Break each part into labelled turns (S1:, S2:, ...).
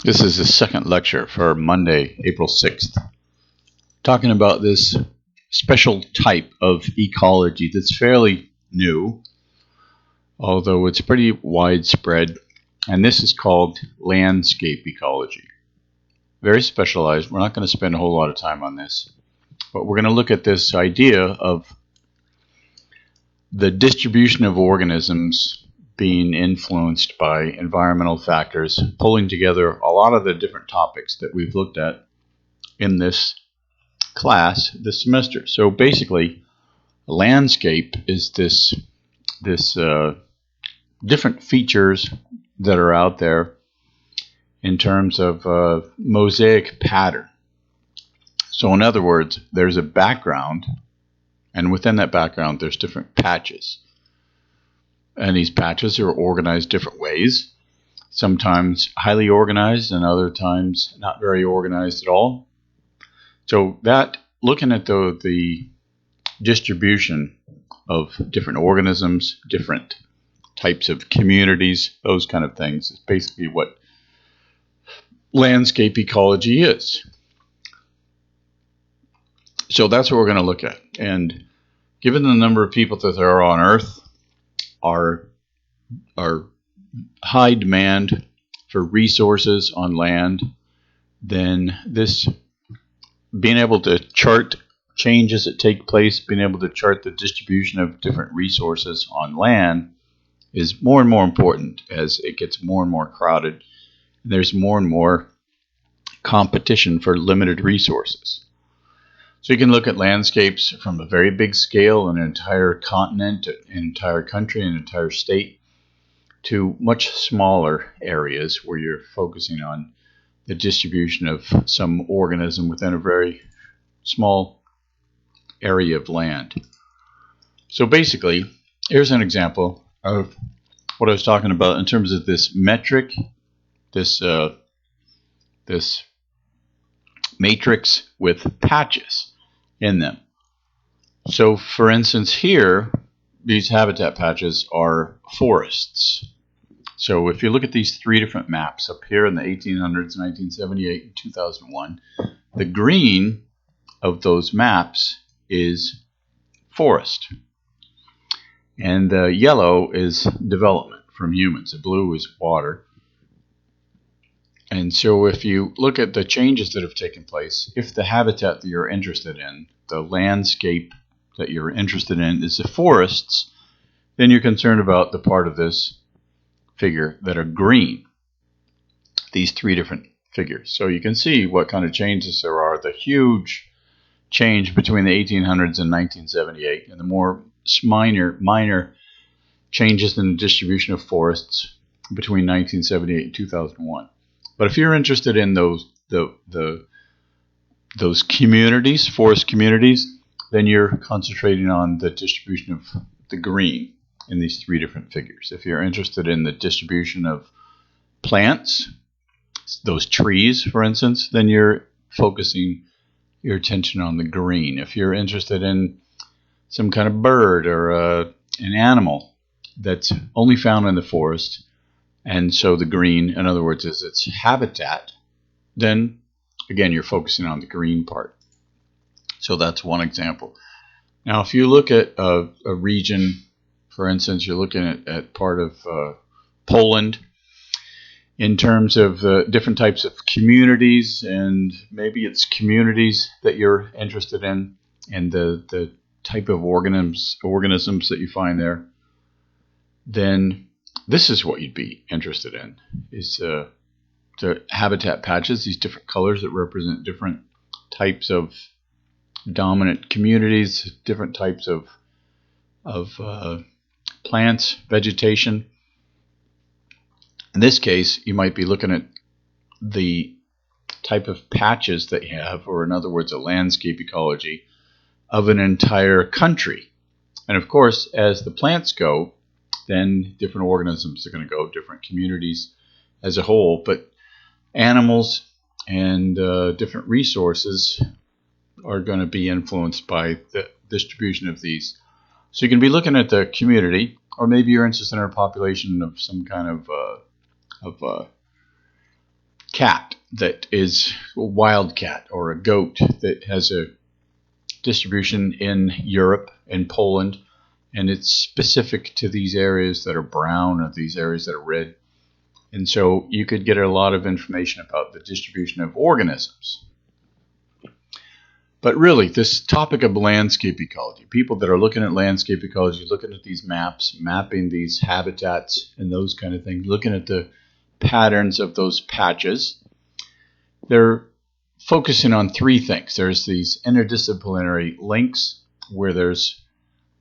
S1: This is the second lecture for Monday, April 6th, talking about this special type of ecology that's fairly new, although it's pretty widespread, and this is called landscape ecology. Very specialized. We're not going to spend a whole lot of time on this, but we're going to look at this idea of the distribution of organisms being influenced by environmental factors, pulling together a lot of the different topics that we've looked at in this class this semester. So basically, landscape is this different features that are out there in terms of mosaic pattern. So in other words, there's a background, and within that background there's different patches. And these patches are organized different ways, sometimes highly organized and other times not very organized at all. So that, looking at the distribution of different organisms, different types of communities, those kind of things, is basically what landscape ecology is. So that's what we're going to look at. And given the number of people that there are on Earth, our high demand for resources on land, then this being able to chart changes that take place, being able to chart the distribution of different resources on land is more and more important as it gets more and more crowded. There's more and more competition for limited resources. So you can look at landscapes from a very big scale, an entire continent, an entire country, an entire state, to much smaller areas where you're focusing on the distribution of some organism within a very small area of land. So basically, here's an example of what I was talking about in terms of this metric, this matrix with patches in them. So for instance here, these habitat patches are forests. So if you look at these three different maps up here in the 1800s, 1978, and 2001, the green of those maps is forest. And the yellow is development from humans. The blue is water. And so if you look at the changes that have taken place, if the habitat that you're interested in, the landscape that you're interested in is the forests, then you're concerned about the part of this figure that are green, these three different figures. So you can see what kind of changes there are, the huge change between the 1800s and 1978, and the more minor changes in the distribution of forests between 1978 and 2001. But if you're interested in those communities, forest communities, then you're concentrating on the distribution of the green in these three different figures. If you're interested in the distribution of plants, those trees, for instance, then you're focusing your attention on the green. If you're interested in some kind of bird or an animal that's only found in the forest, and so the green, in other words, is its habitat, then again you're focusing on the green part. So that's one example. Now if you look at a region, for instance, you're looking at part of Poland, in terms of the different types of communities, and maybe it's communities that you're interested in, and the type of organisms that you find there, then this is what you'd be interested in, is the habitat patches, these different colors that represent different types of dominant communities, different types of plants, vegetation. In this case, you might be looking at the type of patches that you have, or in other words, a landscape ecology of an entire country. And of course, as the plants go, then different organisms are going to go, different communities as a whole, but animals and different resources are going to be influenced by the distribution of these. So you can be looking at the community, or maybe you're interested in a population of some kind of cat that is a wild cat, or a goat that has a distribution in Europe and Poland, and it's specific to these areas that are brown or these areas that are red. And so you could get a lot of information about the distribution of organisms. But really, this topic of landscape ecology, people that are looking at landscape ecology, looking at these maps, mapping these habitats and those kind of things, looking at the patterns of those patches, they're focusing on three things. There's these interdisciplinary links where there's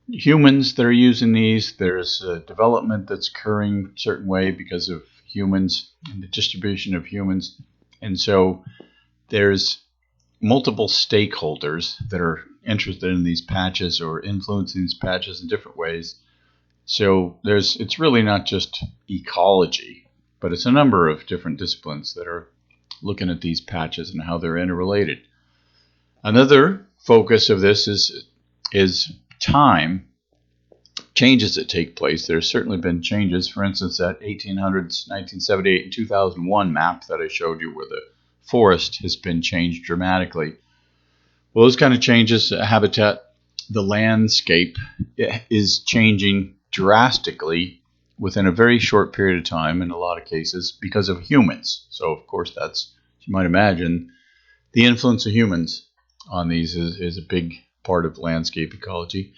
S1: humans that are using these. There's a development that's occurring a certain way because of humans and the distribution of humans. And so there's multiple stakeholders that are interested in these patches or influencing these patches in different ways. So it's really not just ecology, but it's a number of different disciplines that are looking at these patches and how they're interrelated. Another focus of this is time, changes that take place. There's certainly been changes. For instance, that 1800s, 1978 and 2001 map that I showed you where the forest has been changed dramatically. Well, those kind of changes, habitat, the landscape is changing drastically within a very short period of time in a lot of cases because of humans. So, of course, that's, as you might imagine, the influence of humans on these is a big part of landscape ecology.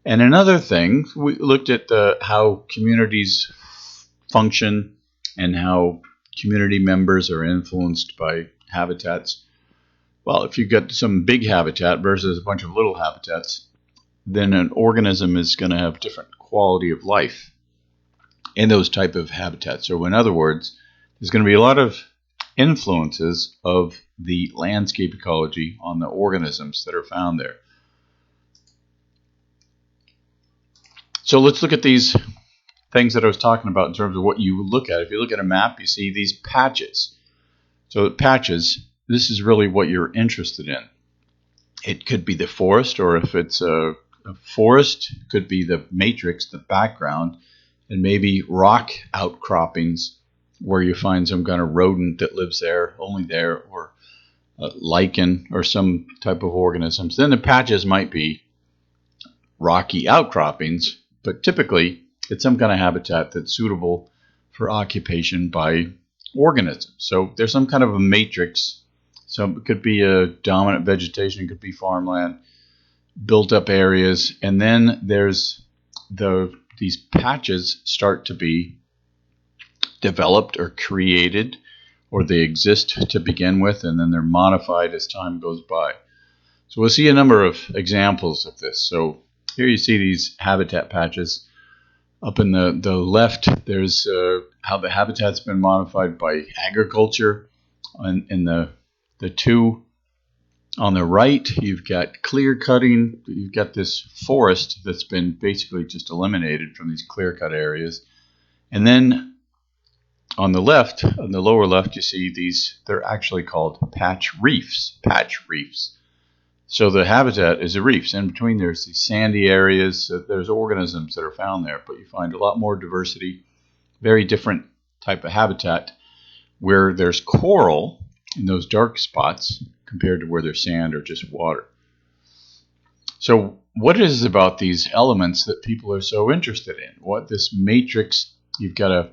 S1: And another thing, we looked at how communities function and how community members are influenced by habitats. Well, if you've got some big habitat versus a bunch of little habitats, then an organism is going to have different quality of life in those type of habitats. So in other words, there's going to be a lot of influences of the landscape ecology on the organisms that are found there. So let's look at these things that I was talking about in terms of what you look at. If you look at a map, you see these patches. So patches, this is really what you're interested in. It could be the forest, or if it's a forest, it could be the matrix, the background, and maybe rock outcroppings where you find some kind of rodent that lives there, only there, or lichen or some type of organisms. Then the patches might be rocky outcroppings, but typically it's some kind of habitat that's suitable for occupation by organisms. So there's some kind of a matrix. So it could be a dominant vegetation, it could be farmland, built up areas, and then there's these patches start to be developed or created, or they exist to begin with, and then they're modified as time goes by. So we'll see a number of examples of this. So here you see these habitat patches. Up in the left, there's how the habitat's been modified by agriculture. In the two on the right, you've got clear cutting. You've got this forest that's been basically just eliminated from these clear cut areas. And then on the left, on the lower left, you see these, they're actually called patch reefs. Patch reefs. So the habitat is the reefs. In between, there's these sandy areas. There's organisms that are found there, but you find a lot more diversity, very different type of habitat, where there's coral in those dark spots compared to where there's sand or just water. So what is it about these elements that people are so interested in? What this matrix, you've got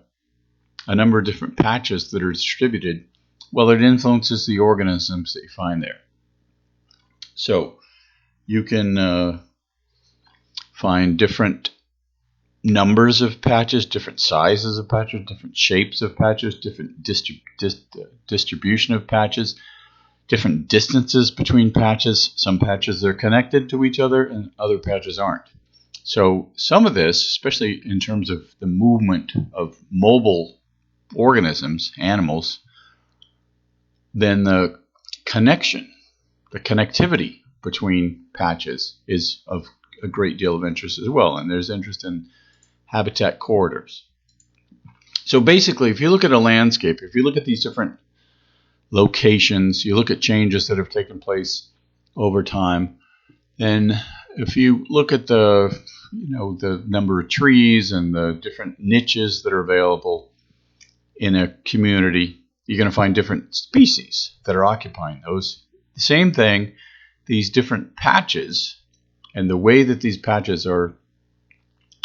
S1: a number of different patches that are distributed. Well, it influences the organisms that you find there. So you can find different numbers of patches, different sizes of patches, different shapes of patches, different distribution of patches, different distances between patches. Some patches are connected to each other and other patches aren't. So some of this, especially in terms of the movement of mobile organisms, animals, then the connection, the connectivity between patches is of a great deal of interest as well. And there's interest in habitat corridors. So basically, if you look at a landscape, if you look at these different locations, you look at changes that have taken place over time, then if you look at the number of trees and the different niches that are available in a community, you're going to find different species that are occupying those. The same thing, these different patches and the way that these patches are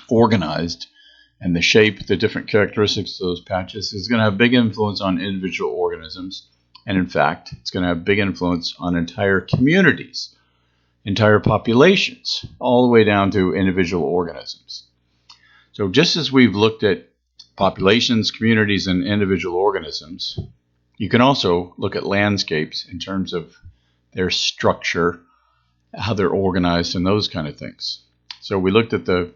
S1: organized and the shape, the different characteristics of those patches is going to have big influence on individual organisms. And in fact, it's going to have big influence on entire communities, entire populations, all the way down to individual organisms. So just as we've looked at populations, communities, and individual organisms, you can also look at landscapes in terms of their structure, how they're organized, and those kind of things. So we looked at the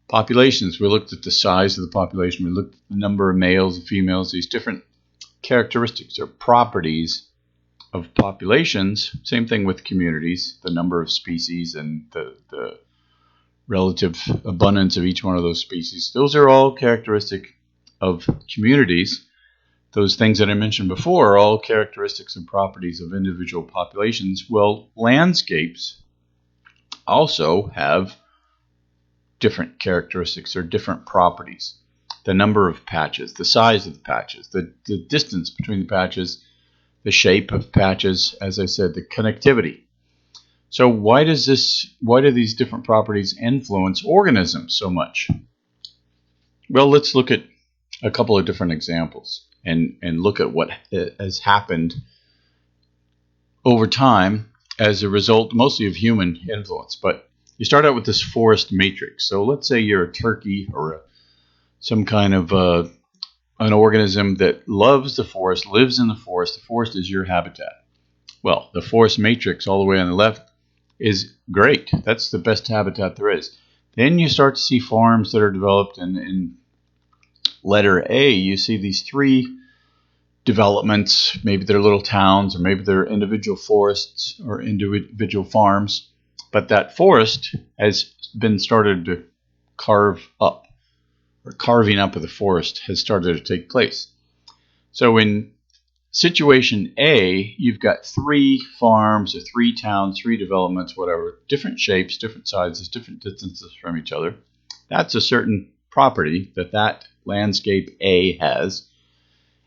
S1: populations, we looked at the size of the population, we looked at the number of males and females, these different characteristics or properties of populations. Same thing with communities, the number of species and the relative abundance of each one of those species. Those are all characteristic of communities. Those things that I mentioned before are all characteristics and properties of individual populations. Well, landscapes also have different characteristics or different properties. The number of patches, the size of the patches, the distance between the patches, the shape of patches, as I said, the connectivity. So why do these different properties influence organisms so much? Well, let's look at a couple of different examples and look at what has happened over time as a result mostly of human influence. But you start out with this forest matrix. So let's say you're a turkey or some kind of an organism that loves the forest, lives in the forest. The forest is your habitat. Well, the forest matrix all the way on the left is great. That's the best habitat there is. Then you start to see farms that are developed, and in letter A, you see these three developments. Maybe they're little towns, or maybe they're individual forests or individual farms. But that forest has been started to carve up, or carving up of the forest has started to take place. So in situation A, you've got three farms or three towns, three developments, whatever, different shapes, different sizes, different distances from each other. That's a certain property that landscape A has.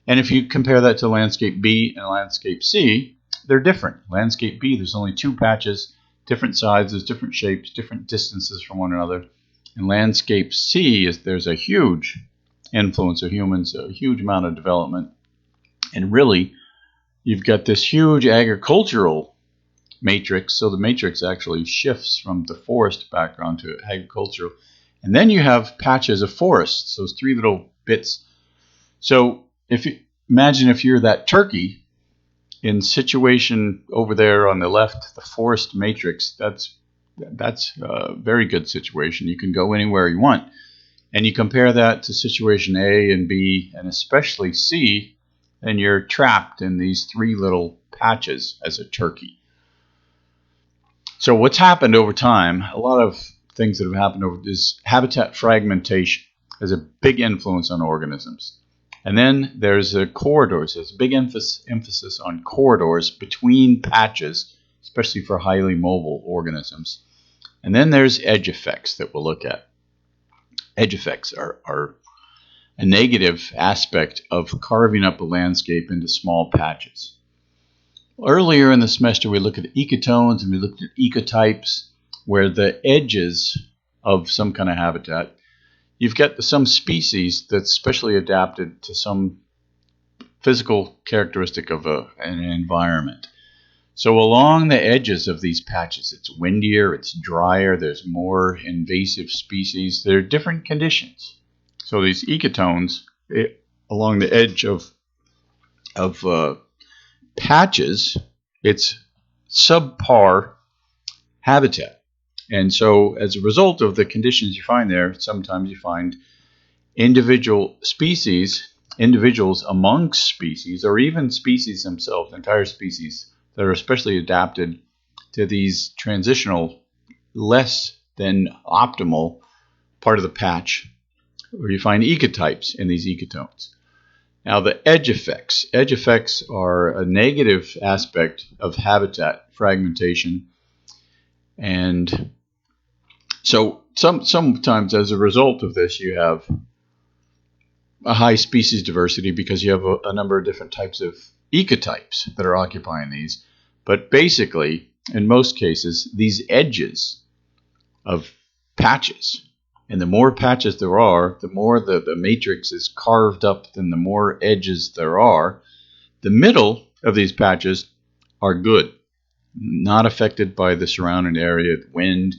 S1: And if you compare that to landscape B and landscape C, they're different. Landscape B, there's only two patches, different sizes, different shapes, different distances from one another. In landscape C, there's a huge influence of humans, a huge amount of development. And really, you've got this huge agricultural matrix. So the matrix actually shifts from the forest background to agricultural. And then you have patches of forests, those three little bits. So imagine if you're that turkey in situation over there on the left, the forest matrix, that's a very good situation. You can go anywhere you want. And you compare that to situation A and B, and especially C, and you're trapped in these three little patches as a turkey. So what's happened over time, a lot of things that have happened over is habitat fragmentation has a big influence on organisms. And then there's corridors. There's a big emphasis on corridors between patches, especially for highly mobile organisms. And then there's edge effects that we'll look at. Edge effects are a negative aspect of carving up a landscape into small patches. Earlier in the semester, we looked at ecotones and we looked at ecotypes, where the edges of some kind of habitat, you've got some species that's specially adapted to some physical characteristic of an environment. So along the edges of these patches, it's windier, it's drier, there's more invasive species. There are different conditions. So these ecotones along the edge of patches, it's subpar habitat. And so as a result of the conditions you find there, sometimes you find individuals amongst species, or even species themselves, entire species, that are especially adapted to these transitional, less than optimal part of the patch, where you find ecotypes in these ecotones. Now the edge effects are a negative aspect of habitat fragmentation, and so sometimes as a result of this you have a high species diversity because you have a number of different types of ecotypes that are occupying these. But basically, in most cases, these edges of patches, and the more patches there are, the more the matrix is carved up, then the more edges there are. The middle of these patches are good, not affected by the surrounding area, wind,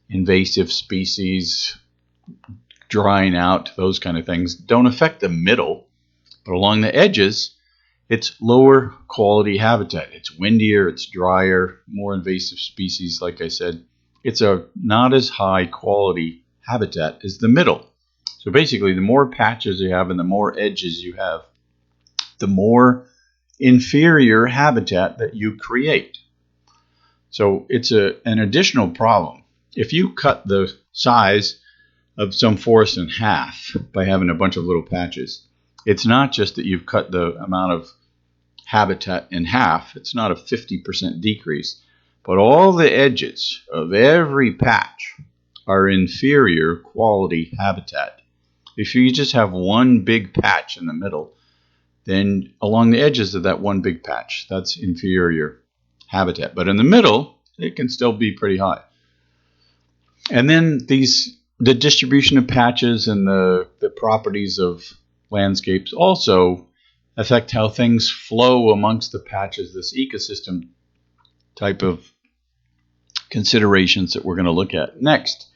S1: invasive species, drying out, those kind of things don't affect the middle. But along the edges, it's lower quality habitat. It's windier, it's drier, more invasive species, like I said. It's a not as high quality habitat as the middle. So basically, the more patches you have and the more edges you have, the more inferior habitat that you create. So it's an additional problem. If you cut the size of some forest in half by having a bunch of little patches, it's not just that you've cut the amount of habitat in half. It's not a 50% decrease, but all the edges of every patch are inferior quality habitat. If you just have one big patch in the middle, then along the edges of that one big patch, that's inferior habitat. But in the middle, it can still be pretty high. And then the distribution of patches and the properties of landscapes also affect how things flow amongst the patches, this ecosystem type of considerations that we're going to look at next.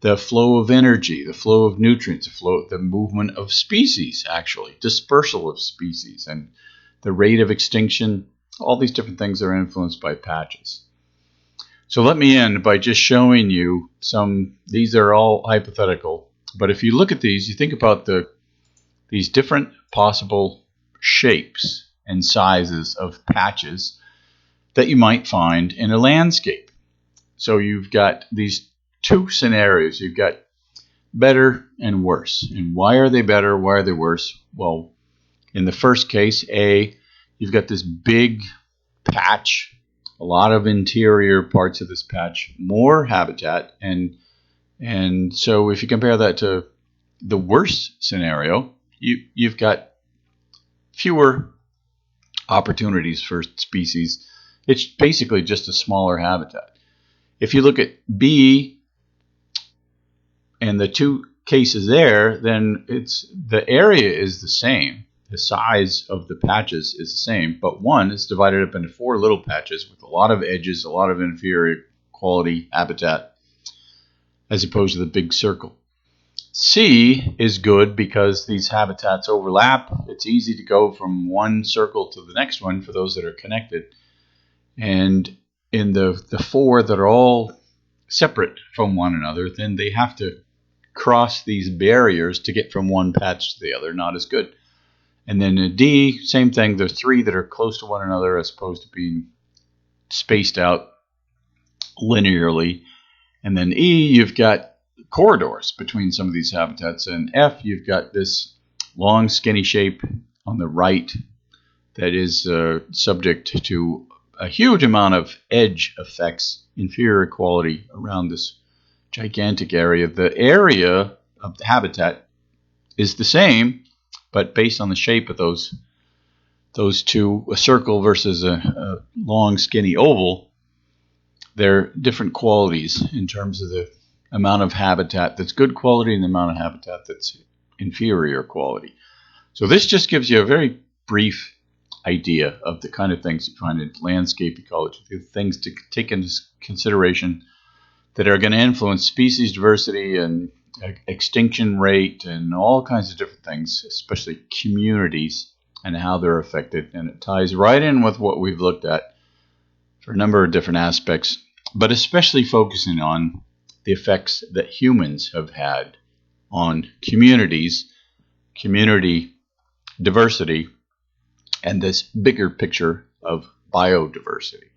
S1: The flow of energy, the flow of nutrients, the movement of species, actually, dispersal of species, and the rate of extinction. All these different things are influenced by patches. So let me end by just showing you these are all hypothetical, but if you look at these, you think about these different possible shapes and sizes of patches that you might find in a landscape. So you've got these two scenarios. You've got better and worse. And why are they better? Why are they worse? Well, in the first case, A, you've got this big patch, a lot of interior parts of this patch, more habitat, and so if you compare that to the worst scenario, you've got fewer opportunities for species. It's basically just a smaller habitat. If you look at B and the two cases there, then the area is the same. The size of the patches is the same, but one is divided up into 4 little patches with a lot of edges, a lot of inferior quality habitat, as opposed to the big circle. C is good because these habitats overlap. It's easy to go from one circle to the next one for those that are connected. And in the 4 that are all separate from one another, then they have to cross these barriers to get from one patch to the other. Not as good. And then in D, same thing. There's 3 that are close to one another as opposed to being spaced out linearly. And then E, you've got corridors between some of these habitats. And F, you've got this long, skinny shape on the right that is subject to a huge amount of edge effects, inferior quality around this gigantic area. The area of the habitat is the same, but based on the shape of those two, a circle versus a long, skinny oval, they're different qualities in terms of the amount of habitat that's good quality and the amount of habitat that's inferior quality. So this just gives you a very brief idea of the kind of things you find in landscape ecology, the things to take into consideration that are going to influence species diversity and extinction rate and all kinds of different things, especially communities and how they're affected. And it ties right in with what we've looked at for a number of different aspects, but especially focusing on the effects that humans have had on communities, community diversity, and this bigger picture of biodiversity.